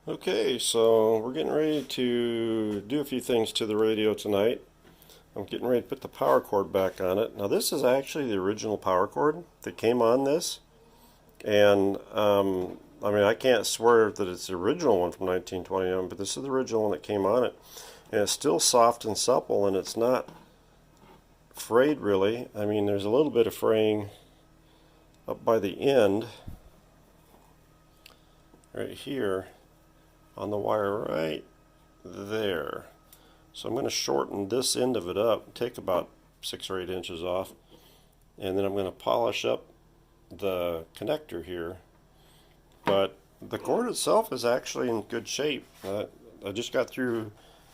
Okay, so we're getting ready to do a few things to the radio tonight. I'm getting ready to put the power cord back on it. Now this is actually the original power cord that came on this, and I mean I can't swear that it's the original one from 1929, but this is the original one that came on it, and it's still soft and supple, and it's not frayed really. I mean there's a little bit of fraying up by the end, right here, on the wire right there. So I'm going to shorten this end of it up, take about 6 or 8 inches off, and then I'm going to polish up the connector here. But the cord itself is actually in good shape. I just got through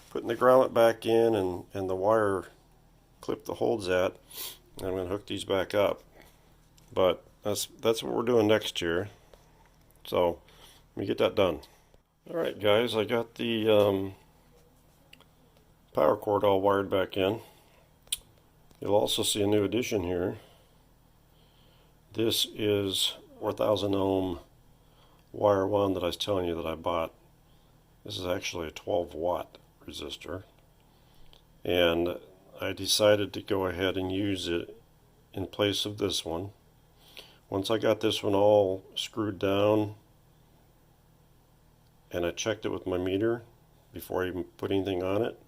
putting the grommet back in and the wire clip that holds that. I'm going to hook these back up. But that's what we're doing next year. So let me get that done. Alright guys, I got the power cord all wired back in. You'll also see a new addition here. This is 4,000 ohm wire one that I was telling you that I bought. This is actually a 12 watt resistor, and I decided to go ahead and use it in place of this one. Once I got this one all screwed down and I checked it with my meter before I even put anything on it,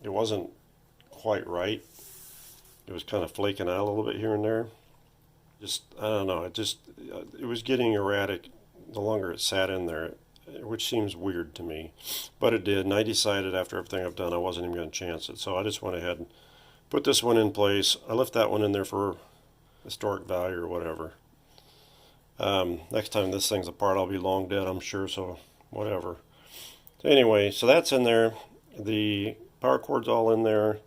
it wasn't quite right. It was kind of flaking out a little bit here and there. I don't know, it was getting erratic the longer it sat in there, which seems weird to me. But it did, and I decided after everything I've done I wasn't even going to chance it. So I just went ahead and put this one in place. I left that one in there for historic value or whatever. Next time this thing's apart I'll be long dead, I'm sure, so whatever. Anyway, so that's in there. The power cord's all in there.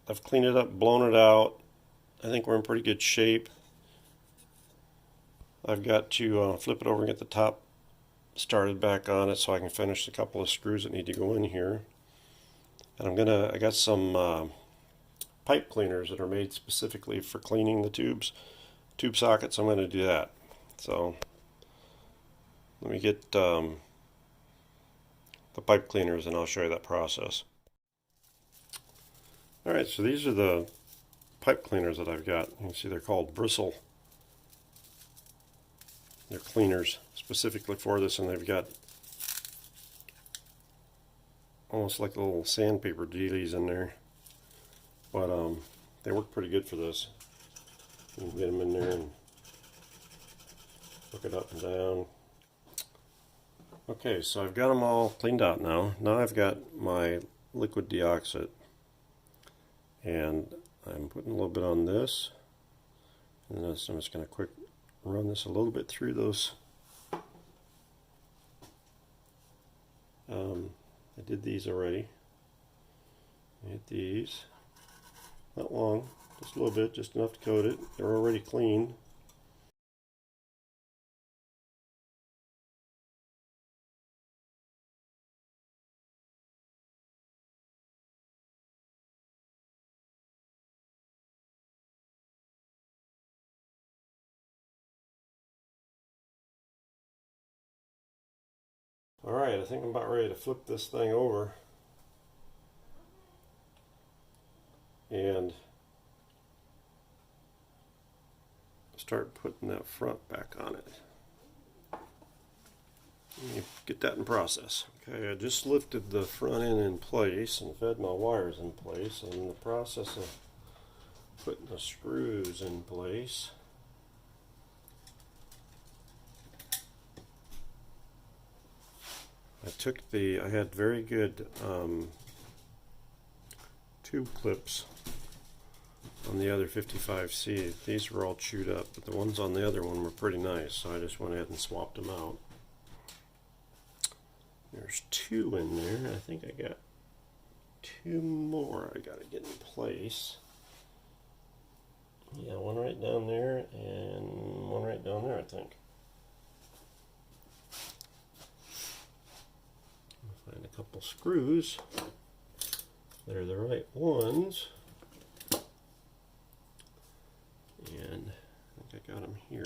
I've cleaned it up, blown it out. I think we're in pretty good shape. I've got to flip it over and get the top started back on it so I can finish a couple of screws that need to go in here. And I got some pipe cleaners that are made specifically for cleaning the tube sockets. I'm going to do that. So let me get the pipe cleaners and I'll show you that process. Alright, so these are the pipe cleaners that I've got. You can see they're called bristle. They're cleaners specifically for this, and they've got almost like little sandpaper dealies in there. But they work pretty good for this. You can get them in there and hook it up and down. Okay, so I've got them all cleaned out now. Now I've got my liquid deoxit, and I'm putting a little bit on this, and then I'm just going to run this a little bit through those. I did these already. I hit these. Not long, just a little bit, just enough to coat it. They're already clean. Alright, I think I'm about ready to flip this thing over and start putting that front back on it. Let me get that in process. Okay, I just lifted the front end in place and fed my wires in place. I'm in the process of putting the screws in place. I had very good tube clips on the other 55C. These were all chewed up, but the ones on the other one were pretty nice, so I just went ahead and swapped them out. There's 2 in there. I think I got 2 more I gotta get in place. Yeah, one right down there and one right down there, I think. Find a couple screws that are the right ones, and I think I got them here.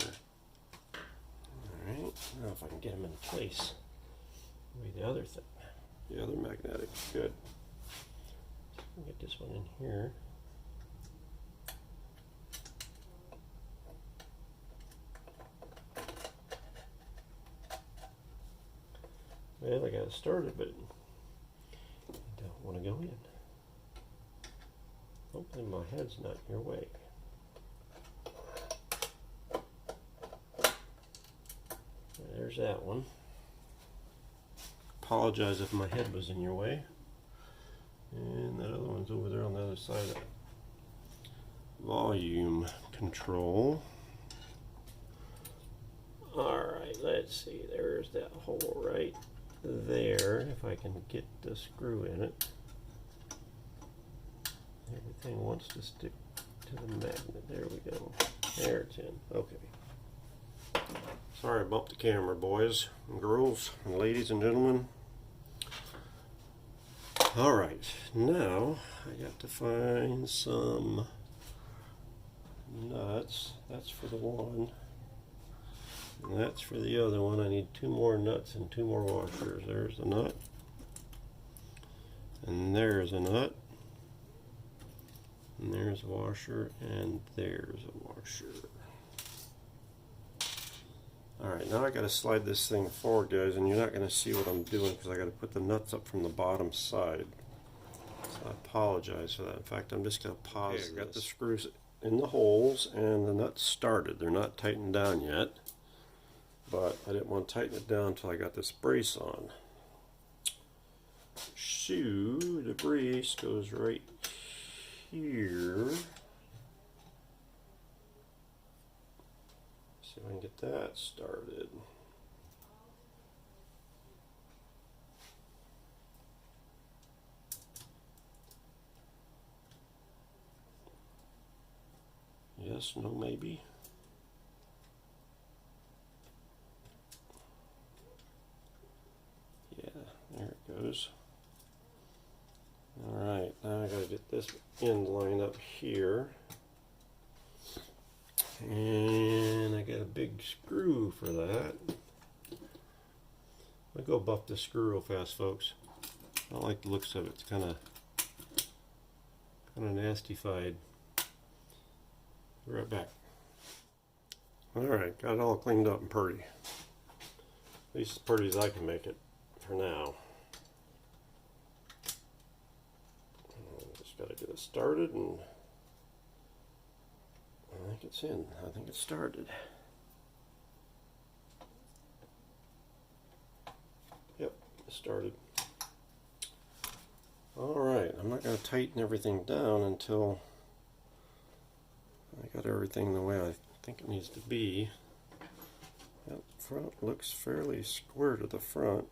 Alright. Now if I can get them in place, maybe the other thing, the other magnetic, good. So I can get this one in here. Well, I got it started, but I don't want to go in. Hopefully my head's not in your way. There's that one. Apologize if my head was in your way. And that other one's over there on the other side of it. Volume control. Alright, let's see. There's that hole right there. If I can get the screw in it. Everything wants to stick to the magnet. There we go. There it's in. Okay. Sorry I bumped the camera, boys and girls and ladies and gentlemen. Alright, now I got to find some nuts. That's for the one. And that's for the other one. I need 2 more nuts and 2 more washers. There's the nut. And there's a nut. And there's a washer. And there's a washer. Alright, now I got to slide this thing forward, guys, and you're not going to see what I'm doing because I got to put the nuts up from the bottom side. So I apologize for that. In fact, I'm just going to pause this. I got the screws in the holes and the nuts started. They're not tightened down yet, but I didn't want to tighten it down until I got this brace on. Shoo, the brace goes right here. See if I can get that started. Yes, no, maybe. Yeah, there it goes. Alright, now I gotta get this end lined up here. And I got a big screw for that. I'll go buff this screw real fast, folks. I don't like the looks of it. It's kind of nasty-fied. Be right back. Alright, got it all cleaned up and pretty. At least as pretty as I can make it for now. Just got to get it started, and I think it's in. I think it started. Yep, it started. Alright, I'm not going to tighten everything down until I got everything the way I think it needs to be. That front looks fairly square to the front.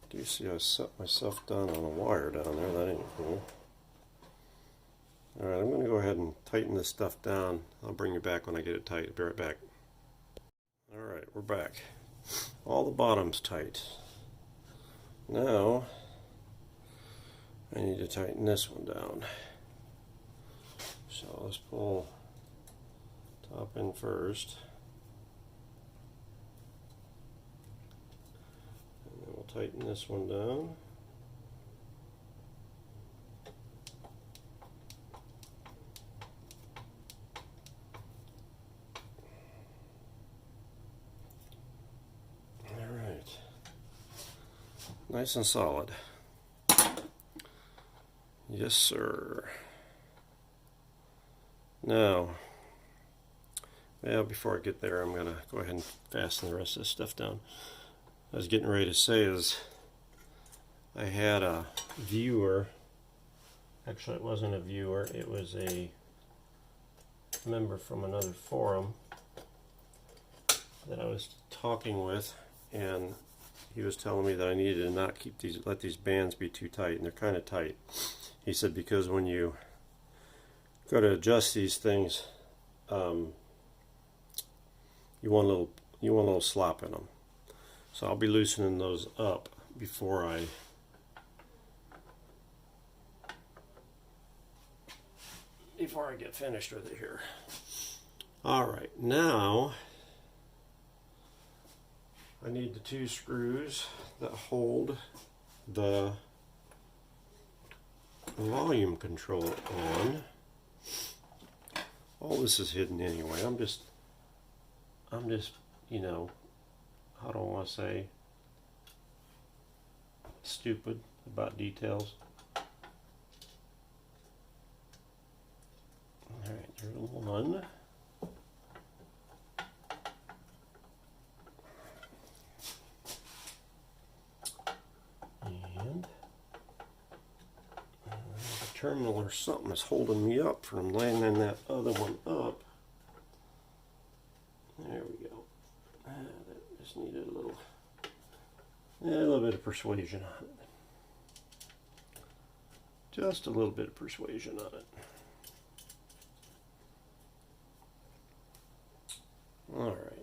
Do you see I set myself down on a wire down there? That ain't cool. Alright, I'm going to go ahead and tighten this stuff down. I'll bring you back when I get it tight. I'll be right back. Alright, we're back. All the bottom's tight. Now, I need to tighten this one down. So let's pull top in first. And then we'll tighten this one down. Alright. Nice and solid. Yes, sir. Now, well, before I get there, I'm going to go ahead and fasten the rest of this stuff down. I was getting ready to say is I had a viewer. Actually, it wasn't a viewer. It was a member from another forum that I was talking with, and he was telling me that I needed to not keep these, let these bands be too tight, and they're kind of tight. He said because when you go to adjust these things, you want a little slop in them. So I'll be loosening those up before I get finished with it here. Alright, now I need the 2 screws that hold the volume control on. All this is hidden anyway. I'm just, you know, how do I want to say, stupid about details. Alright, there's one. And the terminal or something is holding me up from landing that other one up. There we go. That just needed a little bit of persuasion on it. Just a little bit of persuasion on it. All right.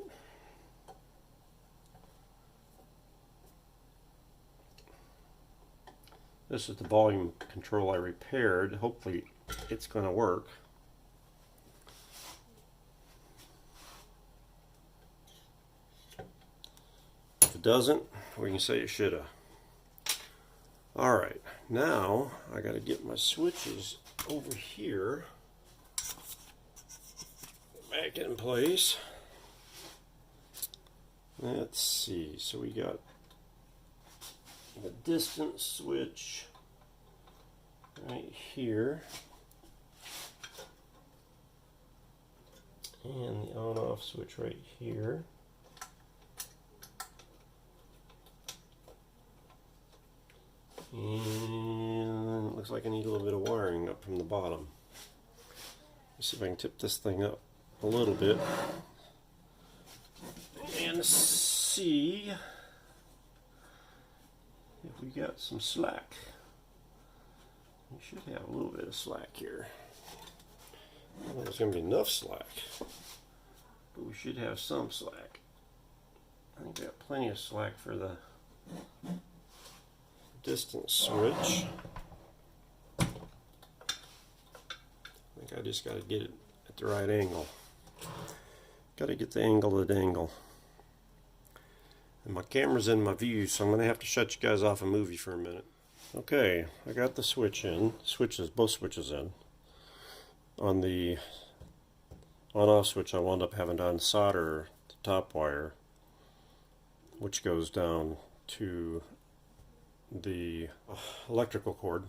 This is the volume control I repaired. Hopefully it's going to work. If it doesn't, we can say it should have. All right, now I got to get my switches over here back in place. Let's see, so we got the distance switch right here and the on-off switch right here. And it looks like I need a little bit of wiring up from the bottom. Let's see if I can tip this thing up a little bit and see if we got some slack. We should have a little bit of slack here. I don't know if there's going to be enough slack, but we should have some slack. I think we got plenty of slack for the distance switch. I think I just got to get it at the right angle. Got to get the angle to the angle. And my camera's in my view, so I'm going to have to shut you guys off and move you for a minute. Okay, I got the switch in. Both switches in. On the on-off switch, I wound up having to unsolder the top wire, which goes down to the electrical cord,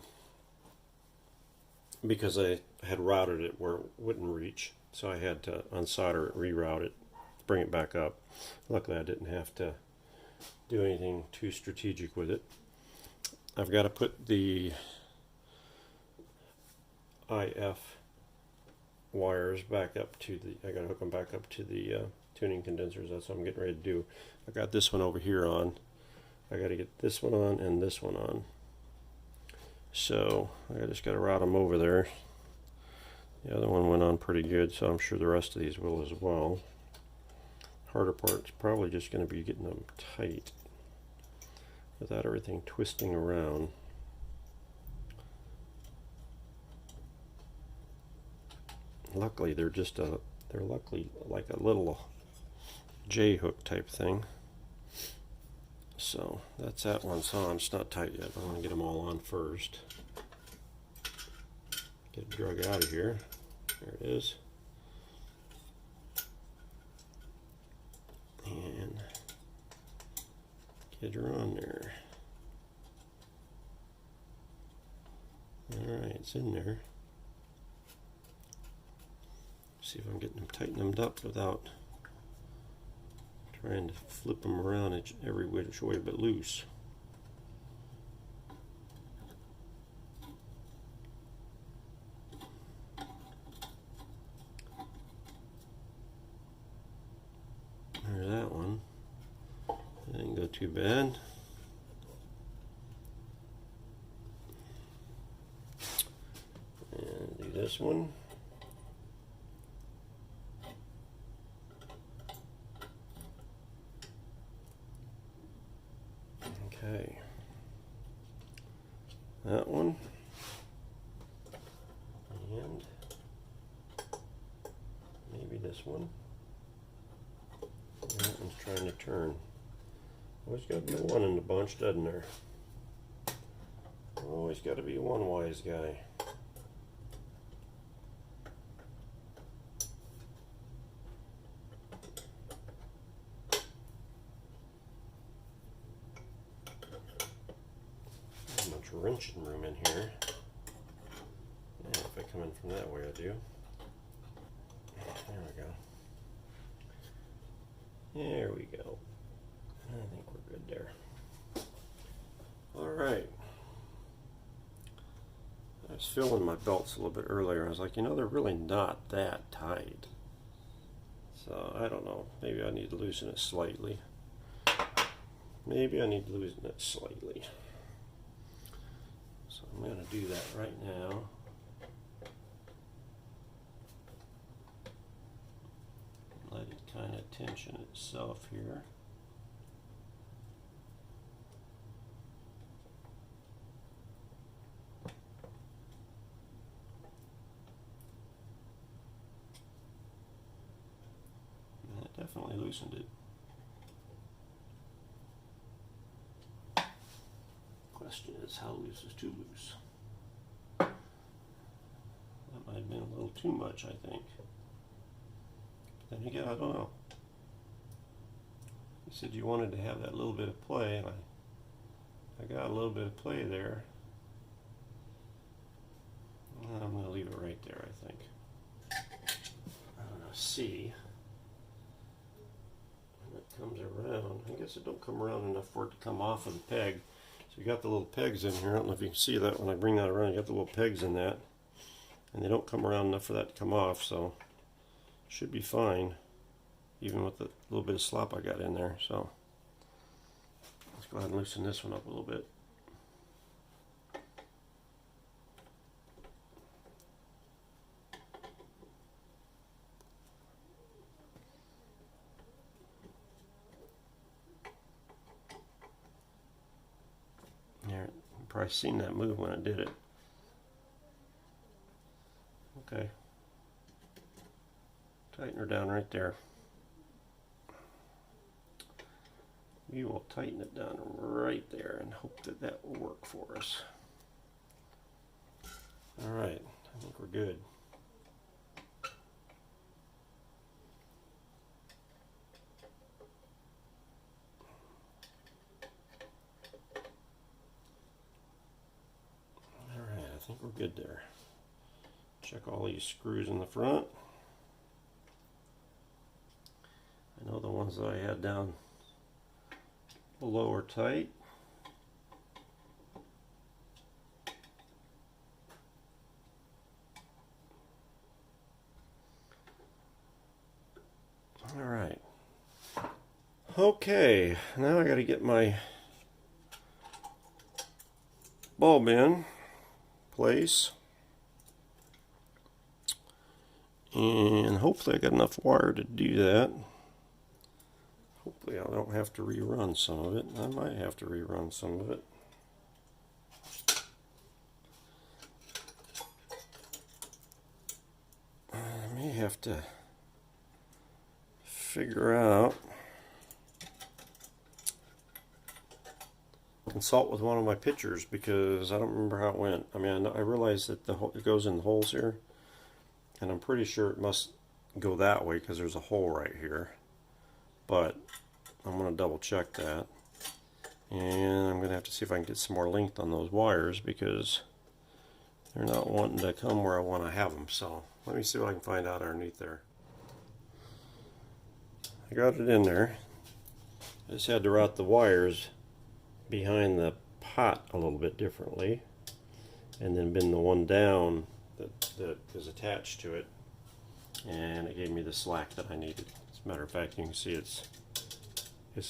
because I had routed it where it wouldn't reach, so I had to unsolder it, reroute it, bring it back up. Luckily I didn't have to do anything too strategic with it. I've got to put the IF wires back up to the, I got to hook them back up to the tuning condensers. That's what I'm getting ready to do. I got this one over here on. I got to get this one on and this one on. So I just got to route them over there. The other one went on pretty good, so I'm sure the rest of these will as well. Harder part's probably just going to be getting them tight without everything twisting around. Luckily they're just they're luckily like a little J-hook type thing. So that's that one. So it's not tight yet. I want to get them all on first. Get it drug out of here. There it is. And get her on there. Alright, it's in there. See if I'm getting them tightened up without trying to flip them around every which way but loose. There's that one. That didn't go too bad. And do this one. Okay, that one, and maybe this one. That one's trying to turn. Always got to be one in the bunch, doesn't there? Always got to be one wise guy. Not much wrenching room in here. Yeah, if I come in from that way, I do. There we go. There we go. I think we're good there. All right. I was feeling my belts a little bit earlier. I was like, you know, they're really not that tight. So I don't know. Maybe I need to loosen it slightly. Maybe I need to loosen it slightly. So I'm going to do that right now. Let it kind of tension itself here. And it definitely loosened it. Question is, how loose is too loose? That might have been a little too much, I think. But then again, I don't know. You said you wanted to have that little bit of play, and I got a little bit of play there. I'm going to leave it right there, I think. I'm going to see when it comes around. I guess it don't come around enough for it to come off of the peg. So you got the little pegs in here. I don't know if you can see that when I bring that around. You got the little pegs in that, and they don't come around enough for that to come off, so should be fine, even with the little bit of slop I got in there. So let's go ahead and loosen this one up a little bit. There, you've probably seen that move when I did it. Okay. Tighten her down right there. We will tighten it down right there and hope that that will work for us. All right, I think we're good. All right, I think we're good there. Check all these screws in the front. I know the ones that I had down below are tight. All right. Okay, now I got to get my bulb in place. And hopefully I got enough wire to do that. Hopefully I don't have to rerun some of it. I might have to rerun some of it. I may have to figure out, consult with one of my pictures, because I don't remember how it went. I mean, I realize that it goes in the holes here, and I'm pretty sure it must go that way because there's a hole right here. But I'm going to double check that, and I'm going to have to see if I can get some more length on those wires, because they're not wanting to come where I want to have them. So let me see what I can find out underneath there. I got it in there. I just had to route the wires behind the pot a little bit differently, and then bend the one down that is attached to it, and it gave me the slack that I needed. As a matter of fact, you can see it's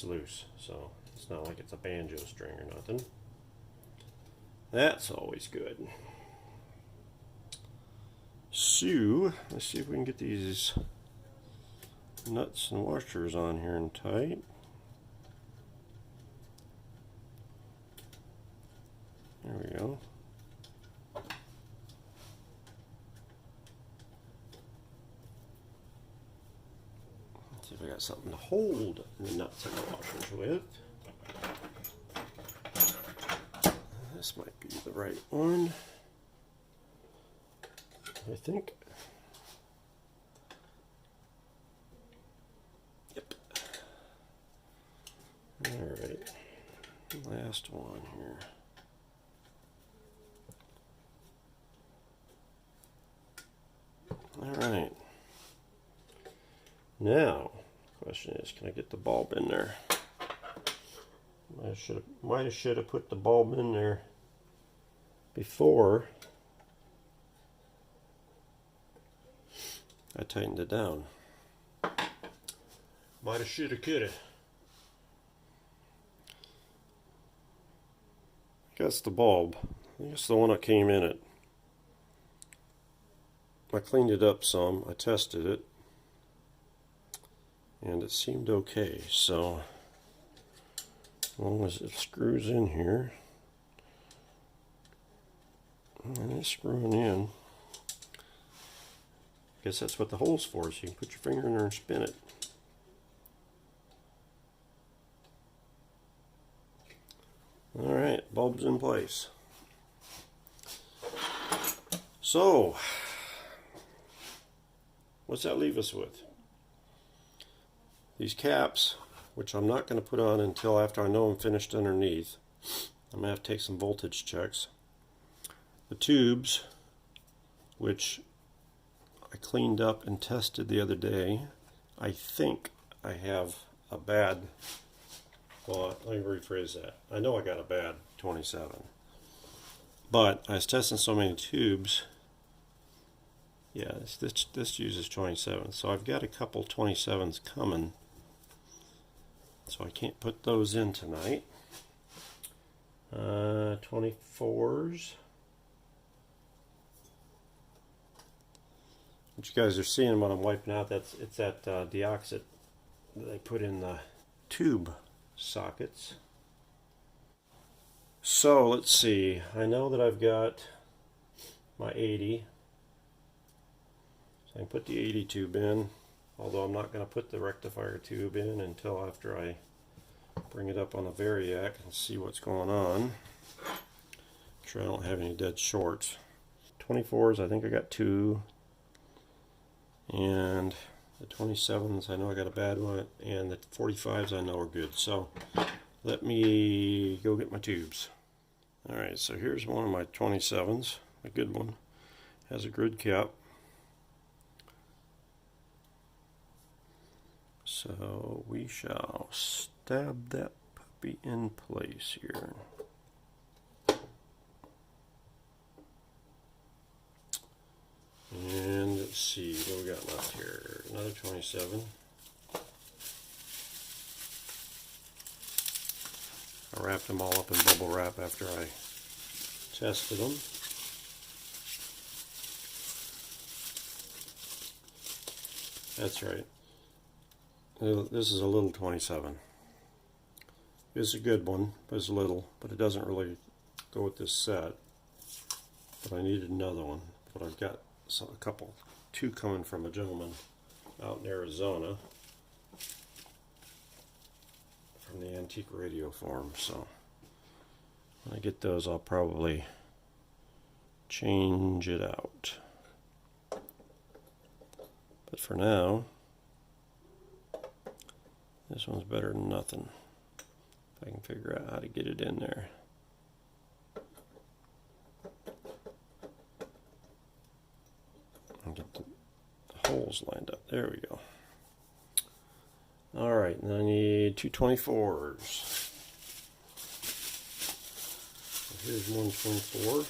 loose, so it's not like it's a banjo string or nothing. That's always good. So let's see if we can get these nuts and washers on here and tight. There we go. See if I got something to hold the nuts and washers with. This might be the right one, I think. Yep. All right. Last one here. All right. Now, the question is, can I get the bulb in there? Might have should have put the bulb in there before I tightened it down. Might have, should have, could have. I guess the bulb. I guess the one that came in it. I cleaned it up some. I tested it, and it seemed okay. So, as long as it screws in here, and it's screwing in. I guess that's what the hole's for, so you can put your finger in there and spin it. Alright, bulb's in place. So, what's that leave us with? These caps, which I'm not going to put on until after I know I'm finished underneath. I'm going to have to take some voltage checks. The tubes, which I cleaned up and tested the other day. I think I have a bad, well, let me rephrase that. I know I got a bad 27. But I was testing so many tubes. Yeah, this uses 27. So I've got a couple 27s coming. So I can't put those in tonight. 24s. What you guys are seeing when I'm wiping out, it's that deoxit that I put in the tube sockets. So let's see. I know that I've got my 80. So I can put the 80 tube in. Although I'm not going to put the rectifier tube in until after I bring it up on the Variac and see what's going on. Make sure I don't have any dead shorts. 24s, I think I got 2. And the 27s, I know I got a bad one. And the 45s, I know are good. So let me go get my tubes. Alright, so here's one of my 27s. A good one. Has a grid cap. So we shall stab that puppy in place here. And let's see, what we got left here? Another 27. I wrapped them all up in bubble wrap after I tested them. That's right. This is a little 27. It's a good one, but it's little, but it doesn't really go with this set. But I needed another one. But I've got a couple, 2 coming from a gentleman out in Arizona from the Antique Radio Forum. So when I get those, I'll probably change it out. But for now, this one's better than nothing. If I can figure out how to get it in there. And get the holes lined up. There we go. Alright, and I need 2 24s. So here's one 24.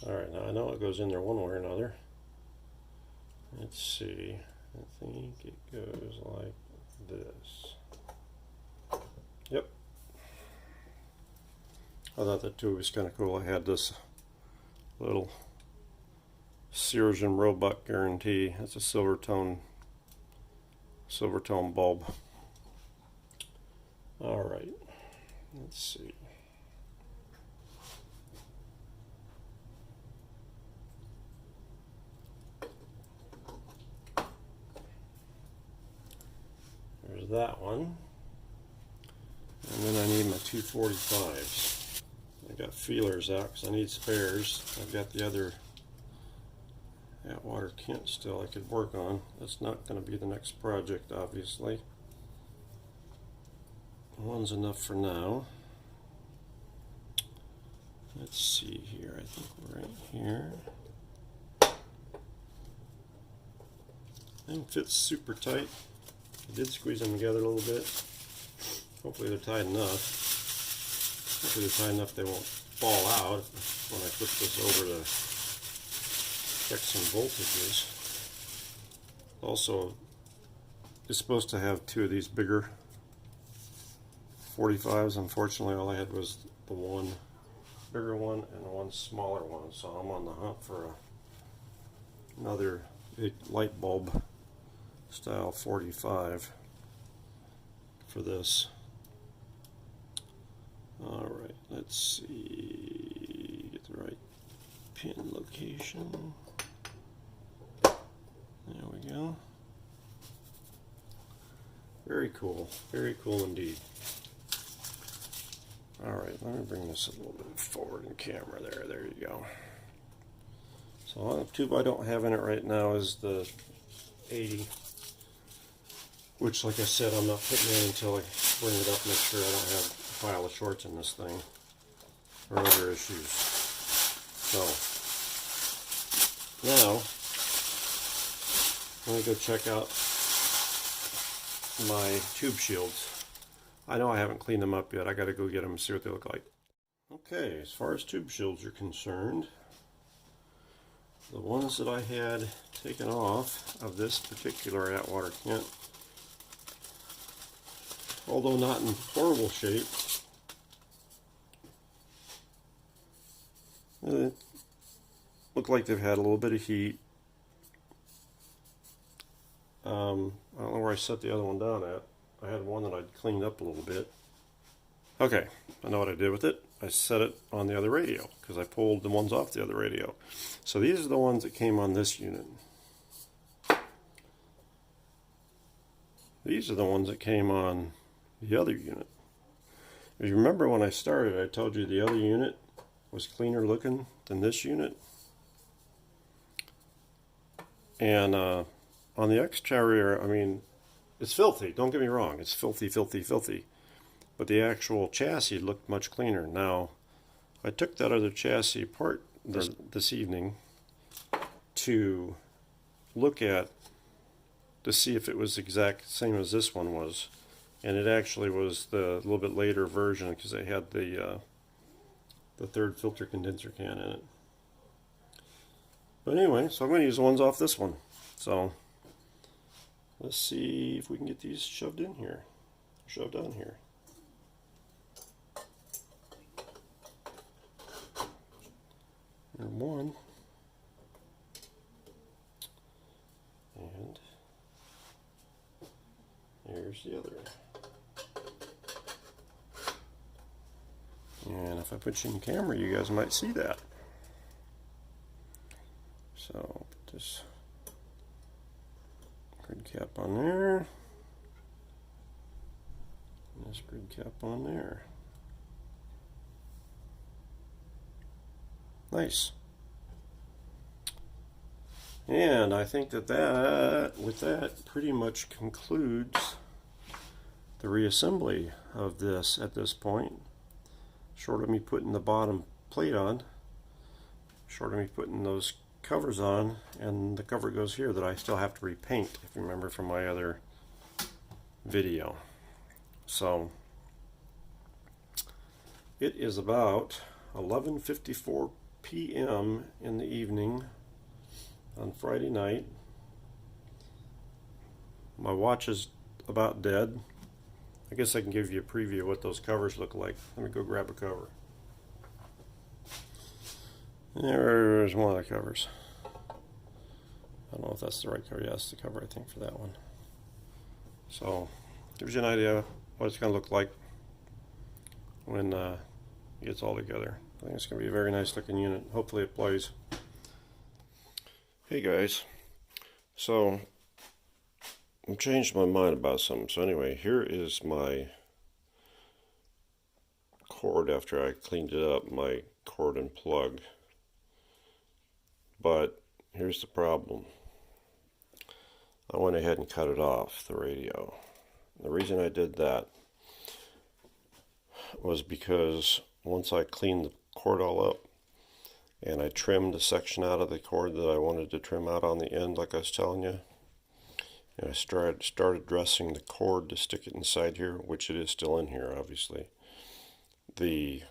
Alright, now I know it goes in there one way or another. Let's see. I think it goes like this. Yep. I thought that tube was kind of cool. I had this little Sears and Roebuck guarantee. That's a silver tone bulb. All right, let's see. There's that one. And then I need my 245s. I got feelers out because I need spares. I've got the other Atwater Kent still I could work on. That's not going to be the next project, obviously. One's enough for now. Let's see here. I think we're in here. Them fits super tight. I did squeeze them together a little bit. Hopefully they're tight enough. Hopefully they're tight enough they won't fall out when I flip this over to check some voltages. Also, it's supposed to have two of these bigger 45s. Unfortunately, all I had was the one bigger one and one smaller one, so I'm on the hunt for another big light bulb style 45 for this. Alright, let's see, get the right pin location. There we go. Very cool indeed. Alright, let me bring this a little bit forward in camera there. There you go. So the tube I don't have in it right now is the 80, which, like I said, I'm not putting in until I bring it up and make sure I don't have a pile of shorts in this thing or other issues. So now let me go check out my tube shields. I know I haven't cleaned them up yet. I got to go get them and see what they look like. Okay, as far as tube shields are concerned, the ones that I had taken off of this particular Atwater Kent, although not in horrible shape, look like they've had a little bit of heat. I don't know where I set the other one down at. I had one that I'd cleaned up a little bit. Okay, I know what I did with it. I set it on the other radio because I pulled the ones off the other radio. So these are the ones that came on this unit. These are the ones that came on the other unit. If you remember when I started, I told you the other unit was cleaner looking than this unit. And on the exterior, I mean, it's filthy, don't get me wrong, it's filthy, filthy, filthy. But the actual chassis looked much cleaner. Now, I took that other chassis apart this evening to look at, to see if it was exact same as this one was. And it actually was the little bit later version because they had the third filter condenser can in it. But anyway, so I'm going to use the ones off this one. So let's see if we can get these shoved in here, shoved on here. Here's one, and here's the other. And if I put you in camera, you guys might see that. So put this grid cap on there, and this grid cap on there. Nice. And I think that with that pretty much concludes the reassembly of this at this point. Short of me putting the bottom plate on, short of me putting those covers on, and the cover goes here that I still have to repaint, if you remember from my other video. So it is about 11:54 p.m. in the evening on Friday night. My watch is about dead. I guess I can give you a preview of what those covers look like. Let me go grab a cover. There's one of the covers. I don't know if that's the right cover. Yeah, that's the cover, I think, for that one. So, gives you an idea what it's going to look like when it gets all together. I think it's going to be a very nice looking unit. Hopefully it plays. Hey guys, so I've changed my mind about something. So anyway, here is my cord after I cleaned it up, my cord and plug. But here's the problem. I went ahead and cut it off, the radio. The reason I did that was because once I cleaned the cord all up and I trimmed the section out of the cord that I wanted to trim out on the end, like I was telling you, and I started dressing the cord to stick it inside here, which it is still in here, obviously. The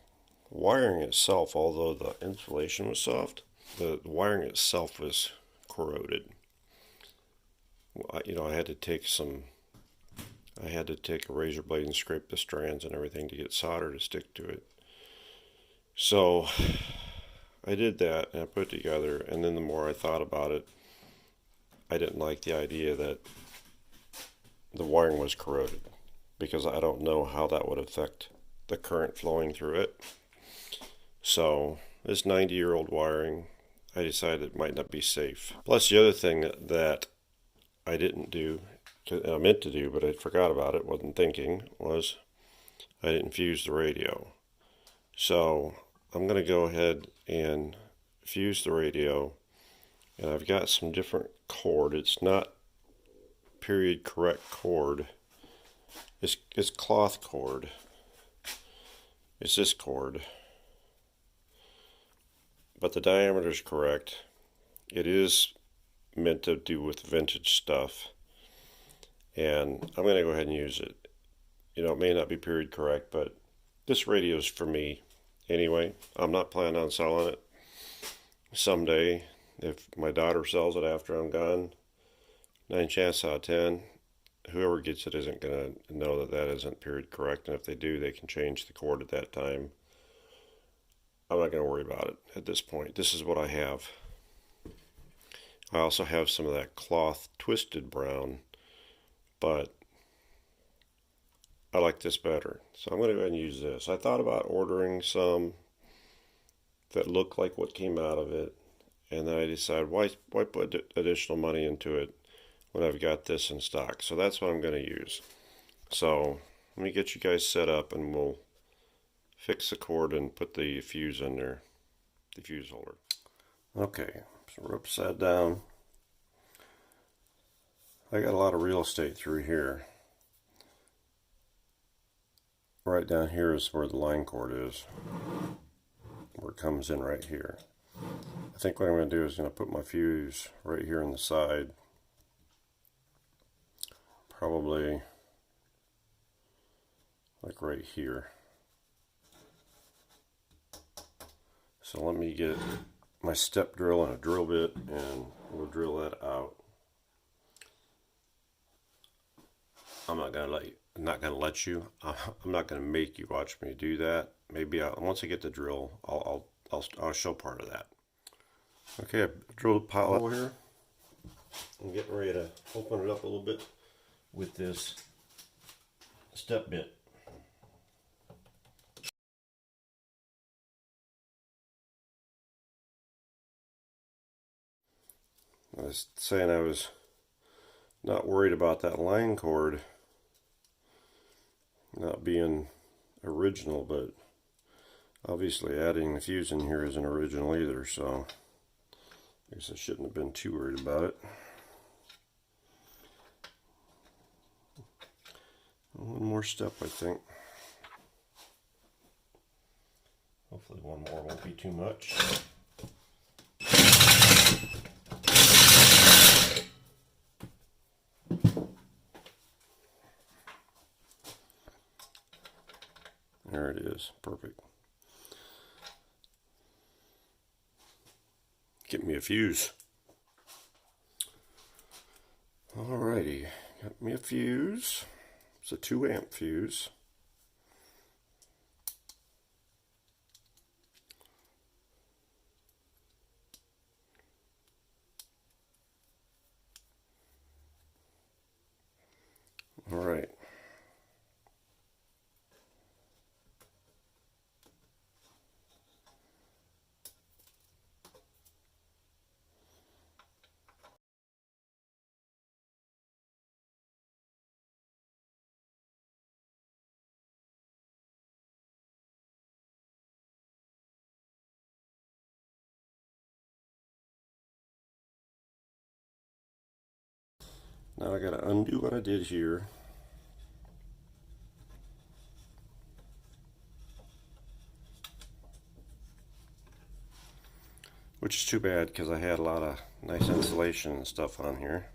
wiring itself, although the insulation was soft, the wiring itself was corroded. You know, I had to take a razor blade and scrape the strands and everything to get solder to stick to it. So I did that and I put it together, and then the more I thought about it, I didn't like the idea that the wiring was corroded, because I don't know how that would affect the current flowing through it. So this 90-year-old wiring, I decided it might not be safe. Plus the other thing that I didn't do, I meant to do, but I forgot about it, wasn't thinking, was I didn't fuse the radio. So I'm going to go ahead and fuse the radio, and I've got some different cord. It's not period correct cord. It's cloth cord. It's this cord. But the diameter is correct. It is meant to do with vintage stuff, and I'm going to go ahead and use it. You know, it may not be period correct, but this radio is for me anyway. I'm not planning on selling it. Someday, if my daughter sells it after I'm gone, 9 chances out of 10, whoever gets it isn't going to know that that isn't period correct, and if they do, they can change the cord at that time. I'm not going to worry about it at this point. This is what I have. I also have some of that cloth twisted brown, but I like this better. So I'm going to go ahead and use this. I thought about ordering some that look like what came out of it, and then I decided, why put additional money into it when I've got this in stock? So that's what I'm going to use. So let me get you guys set up, and we'll fix the cord and put the fuse in there, the fuse holder. Okay, so we're upside down. I got a lot of real estate through here. Right down here is where the line cord is, where it comes in right here. I think what I'm going to do is going to put my fuse right here on the side, probably like right here. So let me get my step drill and a drill bit, and we'll drill that out. I'm not gonna let you. I'm not gonna make you watch me do that. Maybe once I get the drill, I'll show part of that. Okay, I drilled a pilot here. I'm getting ready to open it up a little bit with this step bit. I was saying I was not worried about that line cord not being original, but obviously adding the fuse in here isn't original either, so I guess I shouldn't have been too worried about it. One more step, I think. Hopefully one more won't be too much. There it is, perfect. Get me a fuse. Alrighty, got me a fuse. It's a 2 amp fuse. Now I got to undo what I did here. Which is too bad because I had a lot of nice insulation and stuff on here.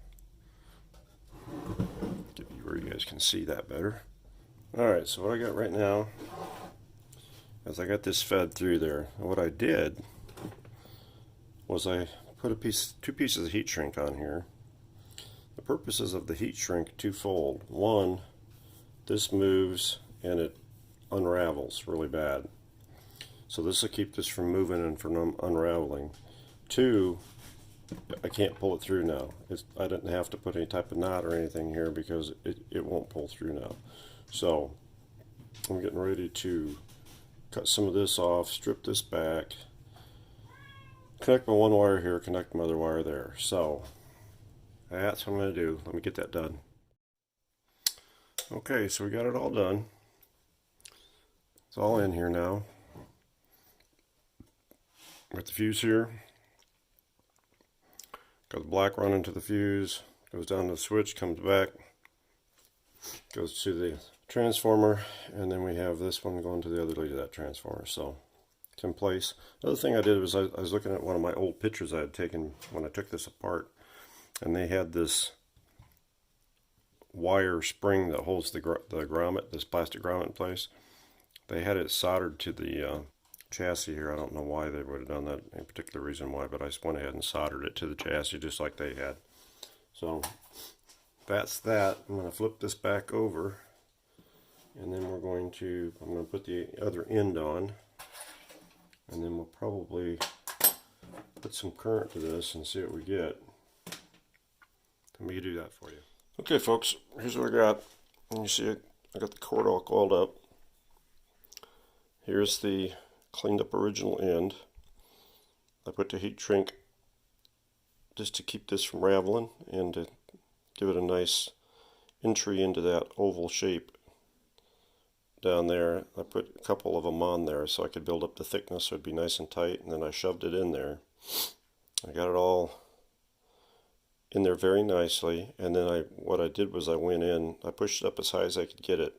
Get you where you guys can see that better. Alright, so what I got right now is I got this fed through there. And what I did was I put two pieces of heat shrink on here. The purposes of the heat shrink twofold. One, this moves and it unravels really bad. So this will keep this from moving and from unraveling. Two, I can't pull it through now. I didn't have to put any type of knot or anything here because it won't pull through now. So I'm getting ready to cut some of this off, strip this back, connect my one wire here, connect my other wire there. So that's what I'm going to do. Let me get that done. Okay, so we got it all done. It's all in here now. Got the fuse here. Got the black running to the fuse. Goes down to the switch, comes back. Goes to the transformer. And then we have this one going to the other lead of that transformer. So it's in place. Another thing I did was I was looking at one of my old pictures I had taken when I took this apart. And they had this wire spring that holds the grommet, this plastic grommet in place. They had it soldered to the chassis here. I don't know why they would have done that, any particular reason why, but I just went ahead and soldered it to the chassis just like they had. So that's that. I'm going to flip this back over, and then I'm going to put the other end on, and then we'll probably put some current to this and see what we get. Let me do that for you. Okay folks, here's what I got. And you see it, I got the cord all coiled up. Here's the cleaned up original end. I put the heat shrink just to keep this from raveling and to give it a nice entry into that oval shape down there. I put a couple of them on there so I could build up the thickness so it'd be nice and tight, and then I shoved it in there. I got it all in there very nicely, and then what I did was I went in, I pushed it up as high as I could get it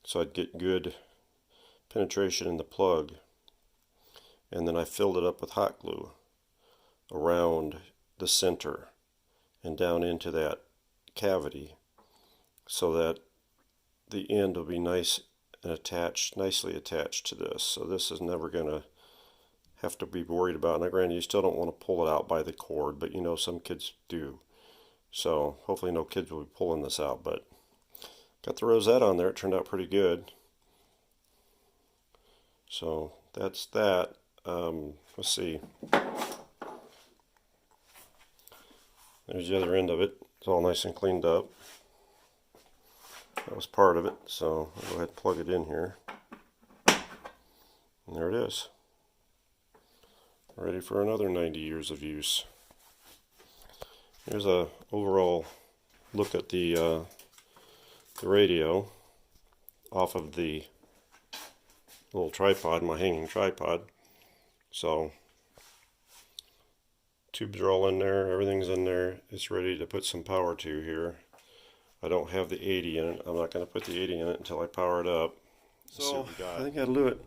so I'd get good penetration in the plug, and then I filled it up with hot glue around the center and down into that cavity so that the end will be nice and nicely attached to this. So this is never going to have to be worried about. Now granted, you still don't want to pull it out by the cord, but you know some kids do. So hopefully no kids will be pulling this out, but got the rosette on there. It turned out pretty good. So that's that. Let's see. There's the other end of it. It's all nice and cleaned up. That was part of it. So I'll go ahead and plug it in here. And there it is. Ready for another 90 years of use. Here's a overall look at the radio off of the little tripod, my hanging tripod. So tubes are all in there, everything's in there. It's ready to put some power to here. I don't have the 80 in it. I'm not going to put the 80 in it until I power it up. So I think that'll do it.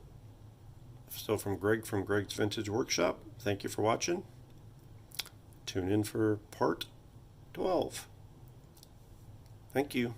So from Gregg from Gregg's Vintage Workshop, thank you for watching. Tune in for part 12. Thank you.